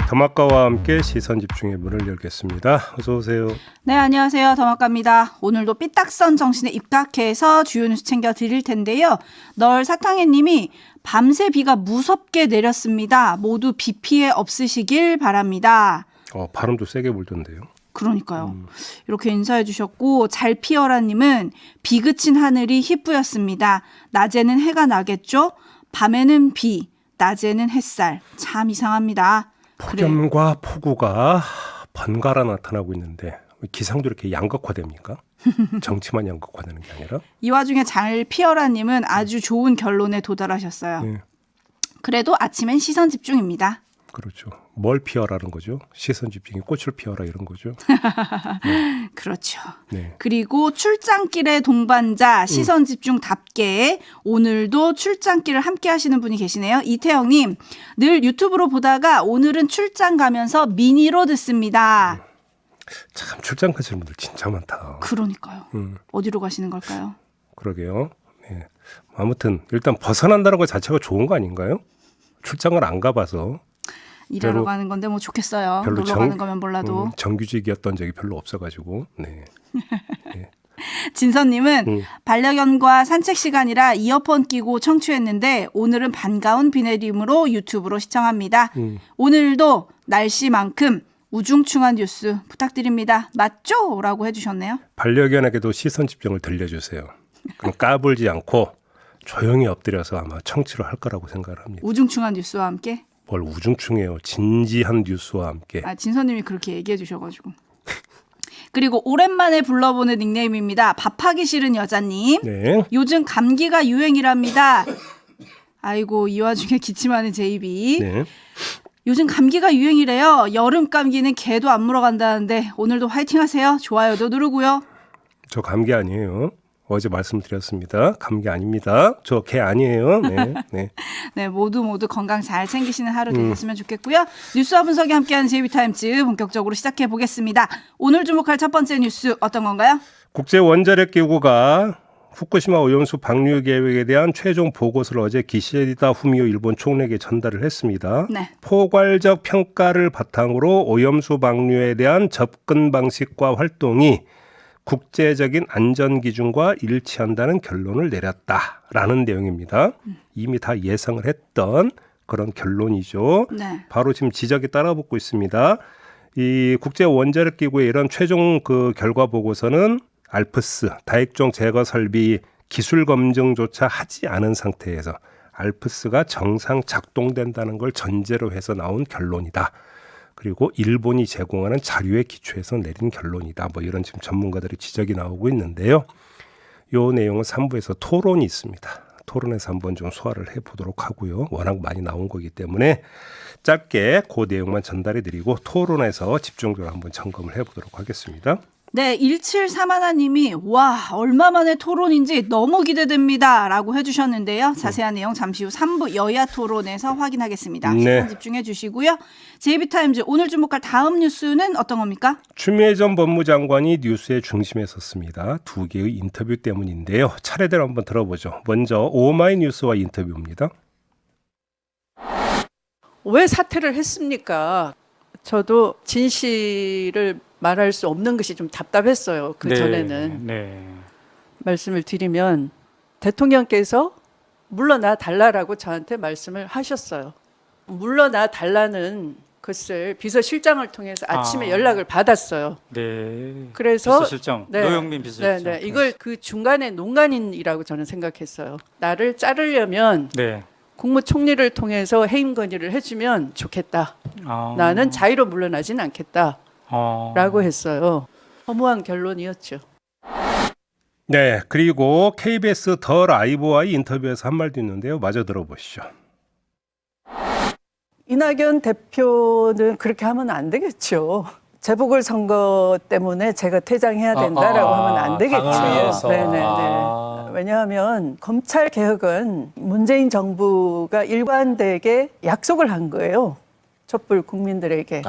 더마카와 함께 시선집중의 문을 열겠습니다. 어서 오세요. 네, 안녕하세요. 더마카입니다. 오늘도 삐딱선 정신에 입각해서 주요 뉴스 챙겨 드릴 텐데요. 널 사탕해님이 밤새 비가 무섭게 내렸습니다. 모두 비 피해 없으시길 바랍니다. 바람도 세게 불던데요. 그러니까요. 이렇게 인사해 주셨고, 잘 피어라님은 비 그친 하늘이 희뿌였습니다. 낮에는 해가 나겠죠? 밤에는 비, 낮에는 햇살. 참 이상합니다. 폭염과 폭우가 번갈아 나타나고 있는데 기상도 이렇게 양극화됩니까? 정치만 양극화되는 게 아니라? 이 와중에 잘 피어라님은 아주 좋은 결론에 도달하셨어요. 네. 그래도 아침엔 시선 집중입니다. 그렇죠. 뭘 피어라는 거죠? 시선 집중이 꽃을 피어라 이런 거죠. 그렇죠. 네. 그리고 출장길의 동반자 시선 집중답게 오늘도 출장길을 함께 하시는 분이 계시네요. 이태영님, 늘 유튜브로 보다가 오늘은 출장 가면서 미니로 듣습니다. 참 출장 가시는 분들 진짜 많다. 그러니까요. 어디로 가시는 걸까요? 그러게요. 네. 아무튼 일단 벗어난다는 것 자체가 좋은 거 아닌가요? 출장을 안 가봐서. 일하러 가는 건데 뭐 좋겠어요. 놀러 가는 거면 몰라도. 정규직이었던 적이 별로 없어가지고. 네. 네. 진선님은 반려견과 산책 시간이라 이어폰 끼고 청취했는데 오늘은 반가운 비 내림으로 유튜브로 시청합니다. 오늘도 날씨만큼 우중충한 뉴스 부탁드립니다. 맞죠? 라고 해주셨네요. 반려견에게도 시선 집중을 들려주세요. 그럼 까불지 않고 조용히 엎드려서 아마 청취를 할 거라고 생각을 합니다. 우중충한 뉴스와 함께? 뭘 우중충해요. 진지한 뉴스와 함께. 진선님이 그렇게 얘기해 주셔가지고. 그리고 오랜만에 불러보는 닉네임입니다. 밥하기 싫은 여자님. 네. 요즘 감기가 유행이랍니다. 아이고 이 와중에 기침하는 제이비. 네. 요즘 감기가 유행이래요. 여름 감기는 개도 안 물어간다는데 오늘도 화이팅 하세요. 좋아요도 누르고요. 저 감기 아니에요. 어제 말씀드렸습니다. 감기 아닙니다. 저 개 아니에요. 네. 네. 네, 모두 건강 잘 챙기시는 하루 되셨으면 좋겠고요. 뉴스와 분석이 함께하는 제이비타임즈 본격적으로 시작해 보겠습니다. 오늘 주목할 첫 번째 뉴스 어떤 건가요? 국제원자력기구가 후쿠시마 오염수 방류 계획에 대한 최종 보고서를 어제 기시다 후미오 일본 총리에게 전달을 했습니다. 네. 포괄적 평가를 바탕으로 오염수 방류에 대한 접근 방식과 활동이 국제적인 안전 기준과 일치한다는 결론을 내렸다라는 내용입니다. 이미 다 예상을 했던 그런 결론이죠. 네. 바로 지금 지적이 따라붙고 있습니다. 이 국제 원자력 기구의 이런 최종 그 결과 보고서는 알프스 다액종 제거 설비 기술 검증조차 하지 않은 상태에서 알프스가 정상 작동된다는 걸 전제로 해서 나온 결론이다. 그리고 일본이 제공하는 자료에 기초해서 내린 결론이다. 뭐 이런 지금 전문가들의 지적이 나오고 있는데요. 이 내용은 3부에서 토론이 있습니다. 토론에서 한번 좀 소화를 해보도록 하고요. 워낙 많이 나온 거기 때문에 짧게 그 내용만 전달해 드리고 토론에서 집중적으로 한번 점검을 해보도록 하겠습니다. 네, 1731님이 와 얼마 만에 토론인지 너무 기대됩니다 라고 해주셨는데요. 자세한 내용 잠시 후 3부 여야 토론에서 확인하겠습니다. 네. 시선 집중해 주시고요. 제이비타임즈 오늘 주목할 다음 뉴스는 어떤 겁니까? 추미애 전 법무장관이 뉴스의 중심에 섰습니다. 두 개의 인터뷰 때문인데요. 차례대로 한번 들어보죠. 먼저 오마이뉴스와 인터뷰입니다. 왜 사퇴를 했습니까? 저도 진실을 말할 수 없는 것이 좀 답답했어요. 그 전에는. 네. 말씀을 드리면 대통령께서 물러나 달라라고 저한테 말씀을 하셨어요. 물러나 달라는 것을 비서실장을 통해서 아침에 연락을 받았어요. 네. 그래서 비서실장 노영민 비서실장. 네. 이걸 그 중간에 농간인이라고 저는 생각했어요. 나를 자르려면 네. 국무총리를 통해서 해임 건의를 해주면 좋겠다. 나는 자의로 물러나지는 않겠다. 라고 했어요. 허무한 결론이었죠. 네, 그리고 KBS 더 라이브와의 인터뷰에서 한 말도 있는데요. 마저 들어보시죠. 이낙연 대표는 그렇게 하면 안 되겠죠. 재보궐선거 때문에 제가 퇴장해야 된다라고 하면 안 되겠죠. 네네네. 왜냐하면 검찰 개혁은 문재인 정부가 일관되게 약속을 한 거예요. 촛불 국민들에게.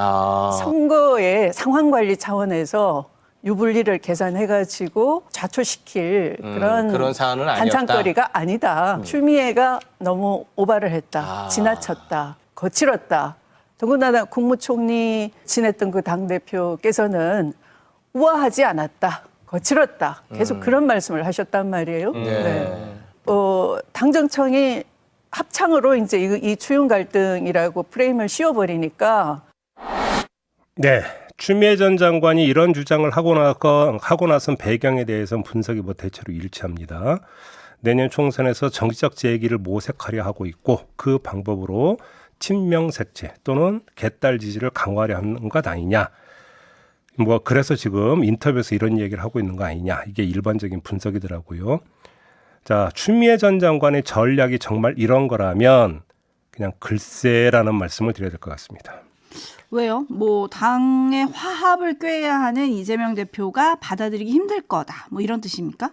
선거의 상황 관리 차원에서 유불리를 계산해가지고 좌초시킬 그런 사안은 아니었다. 반찬거리가 아니다. 추미애가 너무 오바를 했다. 지나쳤다. 거칠었다. 더군다나 국무총리 지냈던 그 당대표께서는 우아하지 않았다, 거칠었다, 계속 그런 말씀을 하셨단 말이에요. 네. 당정청이 합창으로 이제 이 추윤 갈등이라고 프레임을 씌워버리니까. 네. 추미애 전 장관이 이런 주장을 하고 나선 배경에 대해서는 분석이 대체로 일치합니다. 내년 총선에서 정치적 재기를 모색하려 하고 있고 그 방법으로 친명색채 또는 개딸 지지를 강화하려 하는 것 아니냐. 그래서 지금 인터뷰에서 이런 얘기를 하고 있는 거 아니냐. 이게 일반적인 분석이더라고요. 자, 추미애 전 장관의 전략이 정말 이런 거라면 그냥 글쎄라는 말씀을 드려야 될 것 같습니다. 왜요? 당의 화합을 꾀해야 하는 이재명 대표가 받아들이기 힘들 거다. 이런 뜻입니까?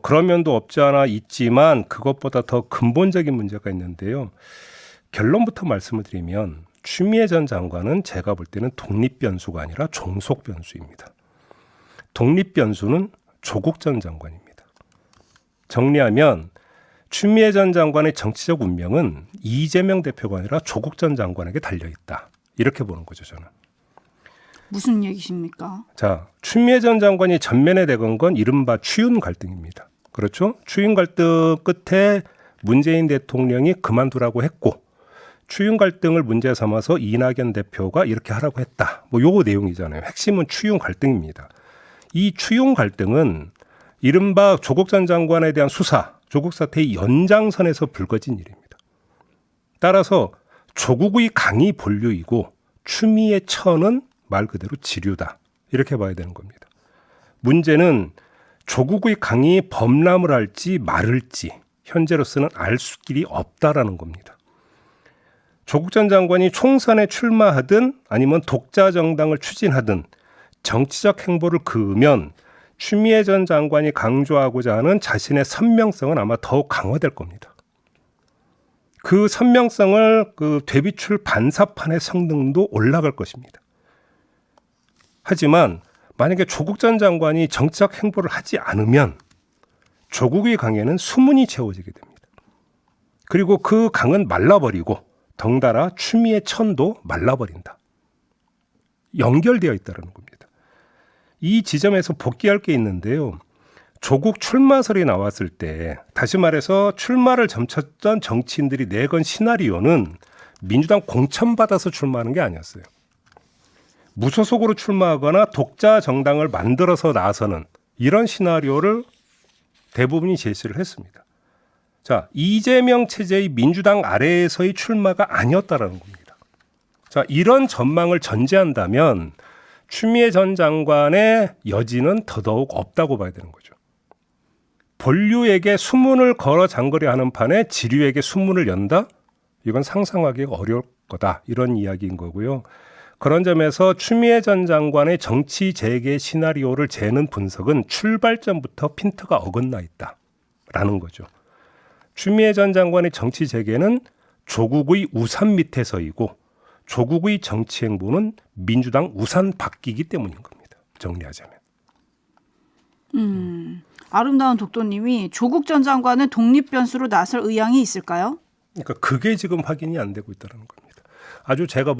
그런 면도 없지 않아 있지만 그것보다 더 근본적인 문제가 있는데요. 결론부터 말씀을 드리면 추미애 전 장관은 제가 볼 때는 독립변수가 아니라 종속변수입니다. 독립변수는 조국 전 장관입니다. 정리하면 추미애 전 장관의 정치적 운명은 이재명 대표가 아니라 조국 전 장관에게 달려있다. 이렇게 보는 거죠, 저는. 무슨 얘기십니까? 자, 추미애 전 장관이 전면에 내건 건 이른바 추윤 갈등입니다. 그렇죠? 추윤 갈등 끝에 문재인 대통령이 그만두라고 했고 추윤 갈등을 문제 삼아서 이낙연 대표가 이렇게 하라고 했다. 요거 내용이잖아요. 핵심은 추윤 갈등입니다. 이 추윤 갈등은 이른바 조국 전 장관에 대한 수사, 조국 사태의 연장선에서 불거진 일입니다. 따라서 조국의 강이 본류이고 추미애 처는 말 그대로 지류다. 이렇게 봐야 되는 겁니다. 문제는 조국의 강이 범람을 할지 말을지 현재로서는 알 수 길이 없다라는 겁니다. 조국 전 장관이 총선에 출마하든 아니면 독자 정당을 추진하든 정치적 행보를 그으면 추미애 전 장관이 강조하고자 하는 자신의 선명성은 아마 더욱 강화될 겁니다. 그 선명성을 되비출 반사판의 성능도 올라갈 것입니다. 하지만 만약에 조국 전 장관이 정치적 행보를 하지 않으면 조국의 강에는 수문이 채워지게 됩니다. 그리고 그 강은 말라버리고 덩달아 추미애 천도 말라버린다. 연결되어 있다는 겁니다. 이 지점에서 복귀할 게 있는데요. 조국 출마설이 나왔을 때 다시 말해서 출마를 점쳤던 정치인들이 내건 시나리오는 민주당 공천받아서 출마하는 게 아니었어요. 무소속으로 출마하거나 독자 정당을 만들어서 나서는 이런 시나리오를 대부분이 제시를 했습니다. 자, 이재명 체제의 민주당 아래에서의 출마가 아니었다라는 겁니다. 자, 이런 전망을 전제한다면 추미애 전 장관의 여지는 더더욱 없다고 봐야 되는 거죠. 본류에게 수문을 걸어 잠그려 하는 판에 지류에게 수문을 연다? 이건 상상하기가 어려울 거다. 이런 이야기인 거고요. 그런 점에서 추미애 전 장관의 정치 재개 시나리오를 재는 분석은 출발점부터 핀트가 어긋나 있다라는 거죠. 추미애 전 장관의 정치 재개는 조국의 우산 밑에 서이고 조국의 정치 행보는 민주당 우산 밖이기 때문인 겁니다. 정리하자면. 아름다운 독도님이 조국 전 장관은 독립변수로 나설 의향이 있을까요? 그러니까 그게 지금 확인이 안 되고 있다는 겁니다. 아주 제가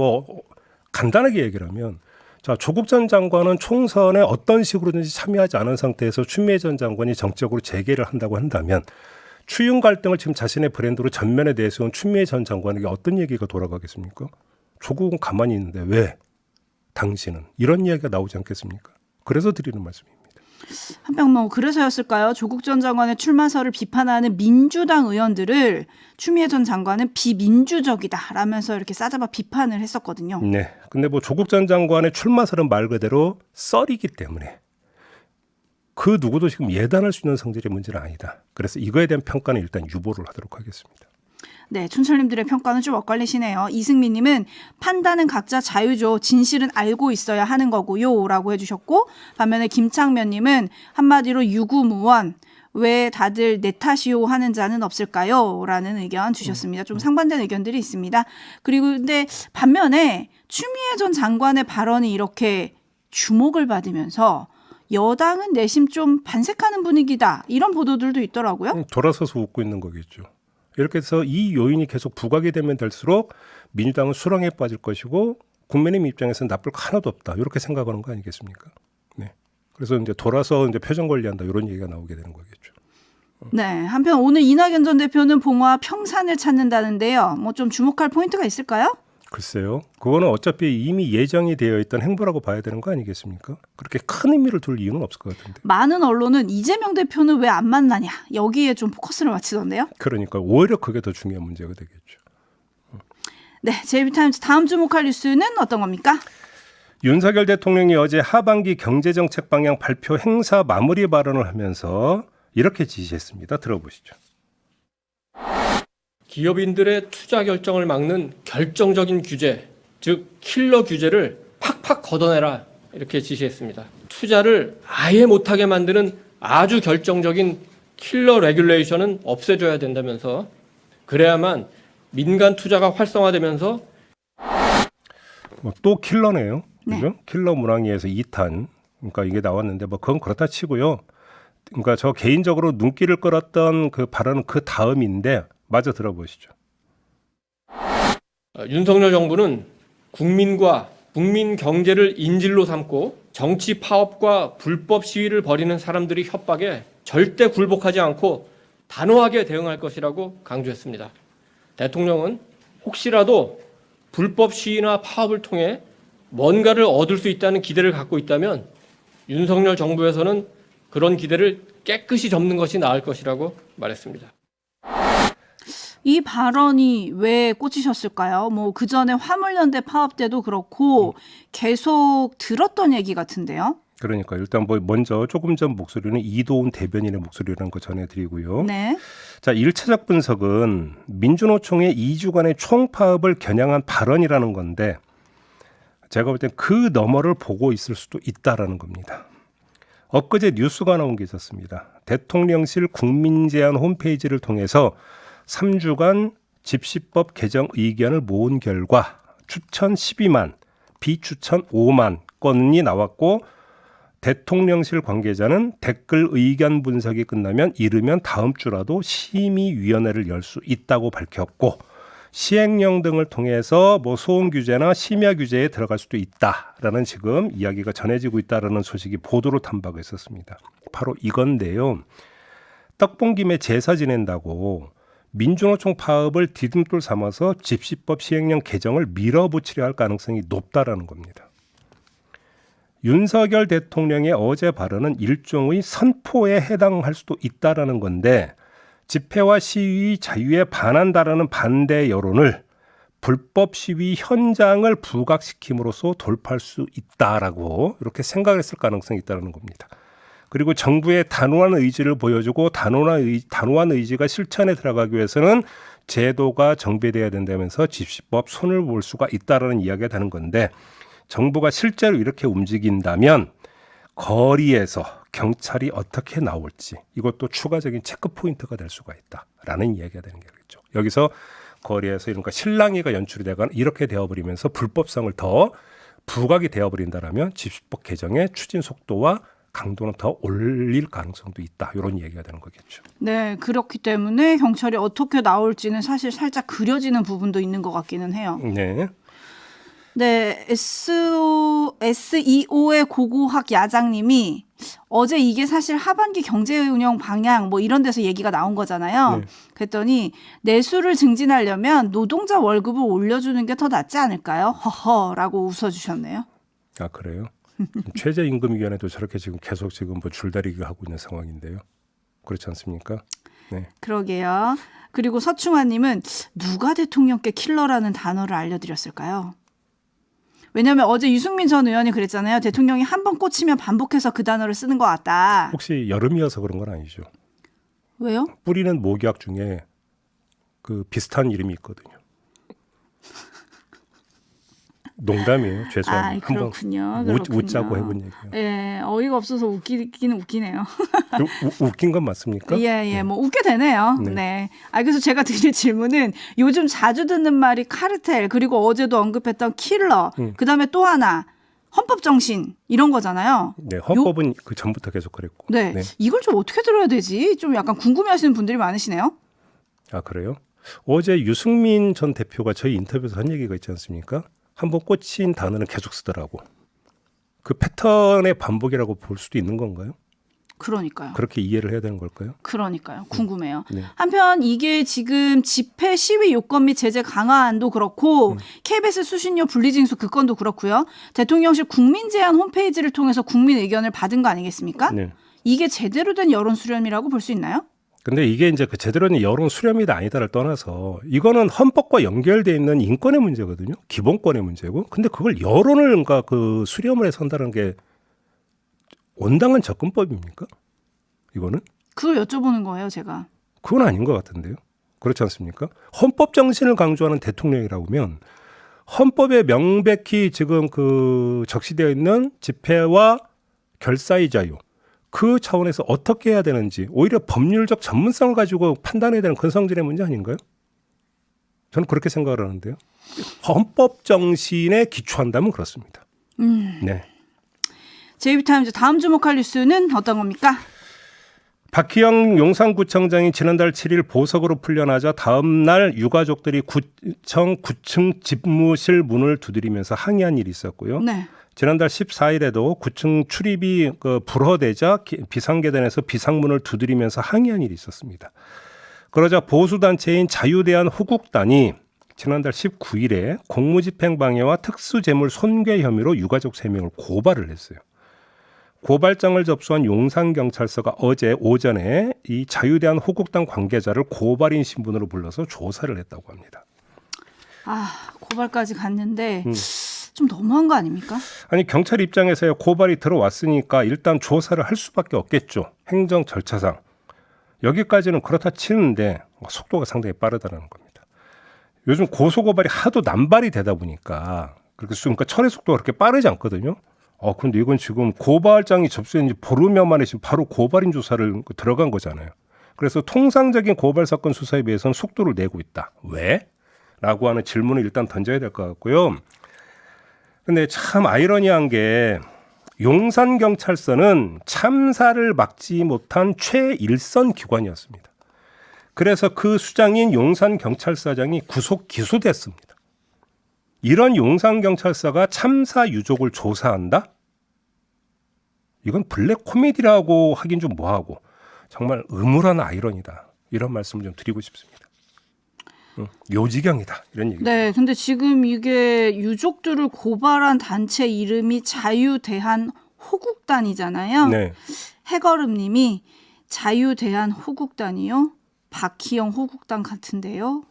간단하게 얘기를 하면 자, 조국 전 장관은 총선에 어떤 식으로든지 참여하지 않은 상태에서 추미애 전 장관이 정적으로 재개를 한다고 한다면 추윤 갈등을 지금 자신의 브랜드로 전면에 내세운 추미애 전 장관에게 어떤 얘기가 돌아가겠습니까? 조국은 가만히 있는데 왜 당신은 이런 이야기가 나오지 않겠습니까? 그래서 드리는 말씀입니다. 한편 그래서였을까요? 조국 전 장관의 출마설을 비판하는 민주당 의원들을 추미애 전 장관은 비민주적이다 라면서 이렇게 싸잡아 비판을 했었거든요. 네. 근데 조국 전 장관의 출마설은 말 그대로 썰이기 때문에 그 누구도 지금 예단할 수 있는 성질의 문제는 아니다. 그래서 이거에 대한 평가는 일단 유보를 하도록 하겠습니다. 네, 춘철님들의 평가는 좀 엇갈리시네요. 이승민님은 판단은 각자 자유죠. 진실은 알고 있어야 하는 거고요. 라고 해주셨고 반면에 김창면님은 한마디로 유구무원. 왜 다들 내 탓이요 하는 자는 없을까요? 라는 의견 주셨습니다. 좀 상반된 의견들이 있습니다. 그리고 근데 반면에 추미애 전 장관의 발언이 이렇게 주목을 받으면서 여당은 내심 좀 반색하는 분위기다. 이런 보도들도 있더라고요. 돌아서서 웃고 있는 거겠죠. 이렇게 해서 이 요인이 계속 부각이 되면 될수록 민주당은 수렁에 빠질 것이고 국민의힘 입장에서는 나쁠 거 하나도 없다. 이렇게 생각하는 거 아니겠습니까? 네. 그래서 이제 돌아서 이제 표정 관리한다 이런 얘기가 나오게 되는 거겠죠. 네. 한편 오늘 이낙연 전 대표는 봉화 평산을 찾는다는데요. 뭐 좀 주목할 포인트가 있을까요? 글쎄요. 그거는 어차피 이미 예정이 되어 있던 행보라고 봐야 되는 거 아니겠습니까? 그렇게 큰 의미를 둘 이유는 없을 것 같은데. 많은 언론은 이재명 대표는 왜 안 만나냐 여기에 좀 포커스를 맞추던데요. 그러니까 오히려 그게 더 중요한 문제가 되겠죠. 네. JB타임즈 다음 주목할 뉴스는 어떤 겁니까? 윤석열 대통령이 어제 하반기 경제정책 방향 발표 행사 마무리 발언을 하면서 이렇게 지시했습니다. 들어보시죠. 기업인들의 투자 결정을 막는 결정적인 규제, 즉 킬러 규제를 팍팍 걷어내라 이렇게 지시했습니다. 투자를 아예 못하게 만드는 아주 결정적인 킬러 레귤레이션은 없애줘야 된다면서 그래야만 민간 투자가 활성화되면서 또 킬러네요. 네. 그죠? 킬러 문항위에서 2탄. 그러니까 이게 나왔는데 뭐 그건 그렇다 치고요. 그러니까 저 개인적으로 눈길을 끌었던 그 발언은 그 다음인데 마저 들어보시죠. 윤석열 정부는 국민과 국민 경제를 인질로 삼고 정치 파업과 불법 시위를 벌이는 사람들이 협박에 절대 굴복하지 않고 단호하게 대응할 것이라고 강조했습니다. 대통령은 혹시라도 불법 시위나 파업을 통해 뭔가를 얻을 수 있다는 기대를 갖고 있다면 윤석열 정부에서는 그런 기대를 깨끗이 접는 것이 나을 것이라고 말했습니다. 이 발언이 왜 꽂히셨을까요? 뭐 그 전에 화물연대 파업 때도 그렇고 계속 들었던 얘기 같은데요. 그러니까 일단 뭐 먼저 조금 전 목소리는 이도훈 대변인의 목소리라는 거 전해드리고요. 네. 자, 1차적 분석은 민주노총의 2주간의 총파업을 겨냥한 발언이라는 건데 제가 볼 땐 그 너머를 보고 있을 수도 있다라는 겁니다. 엊그제 뉴스가 나온 게 있었습니다. 대통령실 국민제안 홈페이지를 통해서 3주간 집시법 개정 의견을 모은 결과 추천 12만, 비추천 5만 건이 나왔고 대통령실 관계자는 댓글 의견 분석이 끝나면 이르면 다음 주라도 심의위원회를 열 수 있다고 밝혔고 시행령 등을 통해서 뭐 소음 규제나 심야 규제에 들어갈 수도 있다라는 지금 이야기가 전해지고 있다라는 소식이 보도로 탐바가 있었습니다. 바로 이건데요. 떡 본 김에 제사 지낸다고 민주노총 파업을 디딤돌 삼아서 집시법 시행령 개정을 밀어붙이려 할 가능성이 높다라는 겁니다. 윤석열 대통령의 어제 발언은 일종의 선포에 해당할 수도 있다라는 건데 집회와 시위 자유에 반한다라는 반대 여론을 불법 시위 현장을 부각시킴으로써 돌파할 수 있다라고 이렇게 생각했을 가능성이 있다는 겁니다. 그리고 정부의 단호한 의지를 보여주고 단호한 의지가 실천에 들어가기 위해서는 제도가 정비돼야 된다면서 집시법 손을 볼 수가 있다라는 이야기가 되는 건데 정부가 실제로 이렇게 움직인다면 거리에서 경찰이 어떻게 나올지 이것도 추가적인 체크 포인트가 될 수가 있다라는 이야기가 되는 거겠죠. 여기서 거리에서 이런 실랑이가 연출이 되거나 이렇게 되어버리면서 불법성을 더 부각이 되어버린다라면 집시법 개정의 추진 속도와 강도는 더 올릴 가능성도 있다. 이런 얘기가 되는 거겠죠. 네, 그렇기 때문에 경찰이 어떻게 나올지는 사실 살짝 그려지는 부분도 있는 것 같기는 해요. 네. 네, SEO의 고고학 야장님이 어제 이게 사실 하반기 경제운영 방향 뭐 이런 데서 얘기가 나온 거잖아요. 네. 그랬더니 내수를 증진하려면 노동자 월급을 올려주는 게 더 낫지 않을까요? 허허라고 웃어주셨네요. 아 그래요? 최저임금위원회도 저렇게 지금 계속 지금 뭐 줄다리기 하고 있는 상황인데요. 그렇지 않습니까? 네. 그러게요. 그리고 서충환님은 누가 대통령께 킬러라는 단어를 알려드렸을까요? 왜냐하면 어제 유승민 전 의원이 그랬잖아요. 대통령이 한 번 꽂히면 반복해서 그 단어를 쓰는 것 같다. 혹시 여름이어서 그런 건 아니죠? 왜요? 뿌리는 모기약 중에 그 비슷한 이름이 있거든요. 농담이에요. 죄송합니다. 아, 그렇군요. 한번 웃자고 해본 얘기예요. 예, 어이가 없어서 웃기기는 웃기네요. 웃긴 건 맞습니까? 예, 뭐 웃게 되네요. 네. 네. 아, 그래서 제가 드릴 질문은 요즘 자주 듣는 말이 카르텔, 그리고 어제도 언급했던 킬러, 그다음에 또 하나 헌법 정신 이런 거잖아요. 네, 헌법은 그 전부터 계속 그랬고. 네. 이걸 좀 어떻게 들어야 되지? 좀 약간 궁금해하시는 분들이 많으시네요. 아 그래요? 어제 유승민 전 대표가 저희 인터뷰에서 한 얘기가 있지 않습니까? 한번 꽂힌 단어는 계속 쓰더라고. 그 패턴의 반복이라고 볼 수도 있는 건가요? 그러니까요. 그렇게 이해를 해야 되는 걸까요? 그러니까요. 궁금해요. 네. 한편 이게 지금 집회 시위 요건 및 제재 강화안도 그렇고 KBS 수신료 분리징수 그 건도 그렇고요. 대통령실 국민제안 홈페이지를 통해서 국민 의견을 받은 거 아니겠습니까? 네. 이게 제대로 된 여론 수렴이라고 볼 수 있나요? 근데 이게 이제 그 제대로 된 여론 수렴이다 아니다를 떠나서 이거는 헌법과 연결돼 있는 인권의 문제거든요. 기본권의 문제고. 근데 그걸 여론을 그러니까 그 수렴을 해서 한다는 게 온당한 접근법입니까? 이거는? 그걸 여쭤보는 거예요, 제가. 그건 아닌 것 같은데요. 그렇지 않습니까? 헌법 정신을 강조하는 대통령이라고 하면 헌법에 명백히 지금 그 적시되어 있는 집회와 결사의 자유 그 차원에서 어떻게 해야 되는지 오히려 법률적 전문성을 가지고 판단해야 되는 근성질의 문제 아닌가요? 저는 그렇게 생각을 하는데요. 헌법 정신에 기초한다면 그렇습니다. 네. 제이비타임즈 다음 주목할 뉴스는 어떤 겁니까? 박희영 용산구청장이 지난달 7일 보석으로 풀려나자 다음 날 유가족들이 구청 9층 집무실 문을 두드리면서 항의한 일이 있었고요. 네. 지난달 14일에도 구층 출입이 불허되자 비상계단에서 비상문을 두드리면서 항의한 일이 있었습니다. 그러자 보수단체인 자유대한 호국단이 지난달 19일에 공무집행방해와 특수재물 손괴 혐의로 유가족 3명을 고발을 했어요. 고발장을 접수한 용산경찰서가 어제 오전에 이 자유대한 호국당 관계자를 고발인 신분으로 불러서 조사를 했다고 합니다. 아, 고발까지 갔는데 좀 너무한 거 아닙니까? 아니 경찰 입장에서야 고발이 들어왔으니까 일단 조사를 할 수밖에 없겠죠. 행정 절차상. 여기까지는 그렇다 치는데 속도가 상당히 빠르다는 겁니다. 요즘 고소고발이 하도 남발이 되다 보니까 그러니까 철의 속도가 그렇게 빠르지 않거든요. 근데 이건 지금 고발장이 접수된 지 보름여 만에 지금 바로 고발인 조사를 들어간 거잖아요. 그래서 통상적인 고발 사건 수사에 비해서는 속도를 내고 있다. 왜? 라고 하는 질문을 일단 던져야 될 것 같고요. 근데 참 아이러니한 게 용산경찰서는 참사를 막지 못한 최일선 기관이었습니다. 그래서 그 수장인 용산경찰서장이 구속 기소됐습니다. 이런 용산경찰서가 참사 유족을 조사한다? 이건 블랙 코미디라고 하긴 좀 뭐하고 정말 음울한 아이러니다. 이런 말씀을 좀 드리고 싶습니다. 요지경이다. 이런 얘기. 네, 근데 지금 이게 유족들을 고발한 단체 이름이 자유대한 호국단이잖아요. 네. 해거름님이 자유대한 호국단이요? 박희영 호국단 같은데요?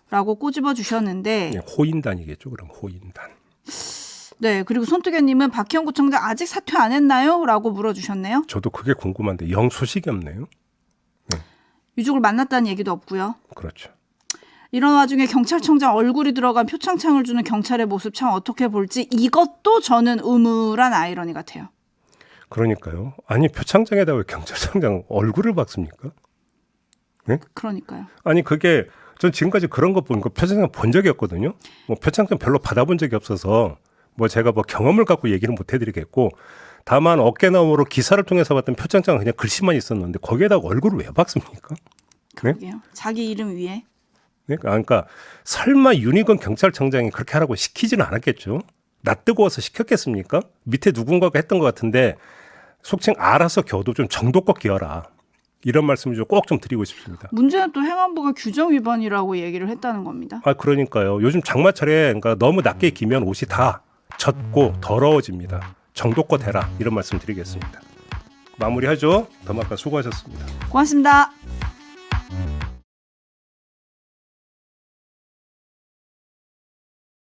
라고 꼬집어 주셨는데 네, 호인단이겠죠. 그럼 호인단. 네, 그리고 손뜨개님은 박희영 구청장 아직 사퇴 안 했나요? 라고 물어주셨네요. 저도 그게 궁금한데 영 소식이 없네요. 유족을 만났다는 얘기도 없고요. 그렇죠. 이런 와중에 경찰청장 얼굴이 들어간 표창장을 주는 경찰의 모습 참 어떻게 볼지 이것도 저는 음울한 아이러니 같아요. 그러니까요. 아니 표창장에다 왜 경찰청장 얼굴을 박습니까? 네? 그러니까요. 아니 그게 전 지금까지 그런 거 보니까 표창장 본 적이 없거든요. 뭐 표창장 별로 받아본 적이 없어서 뭐 제가 뭐 경험을 갖고 얘기를 못 해드리겠고 다만 어깨너머로 기사를 통해서 봤던 표창장은 그냥 글씨만 있었는데 거기에다가 얼굴을 왜 박습니까? 그러게요. 자기 이름 위에. 네? 그러니까 설마 윤희건 경찰청장이 그렇게 하라고 시키지는 않았겠죠. 나 뜨거워서 시켰겠습니까? 밑에 누군가가 했던 것 같은데 속칭 알아서 겨도 좀 정도껏 기어라. 이런 말씀을 꼭 좀 드리고 싶습니다. 문제는 또 행안부가 규정 위반이라고 얘기를 했다는 겁니다. 그러니까요. 요즘 장마철에 그러니까 너무 낮게 기면 옷이 다 젖고 더러워집니다. 정도껏 해라. 이런 말씀 드리겠습니다. 마무리하죠. 더마카 수고하셨습니다. 고맙습니다.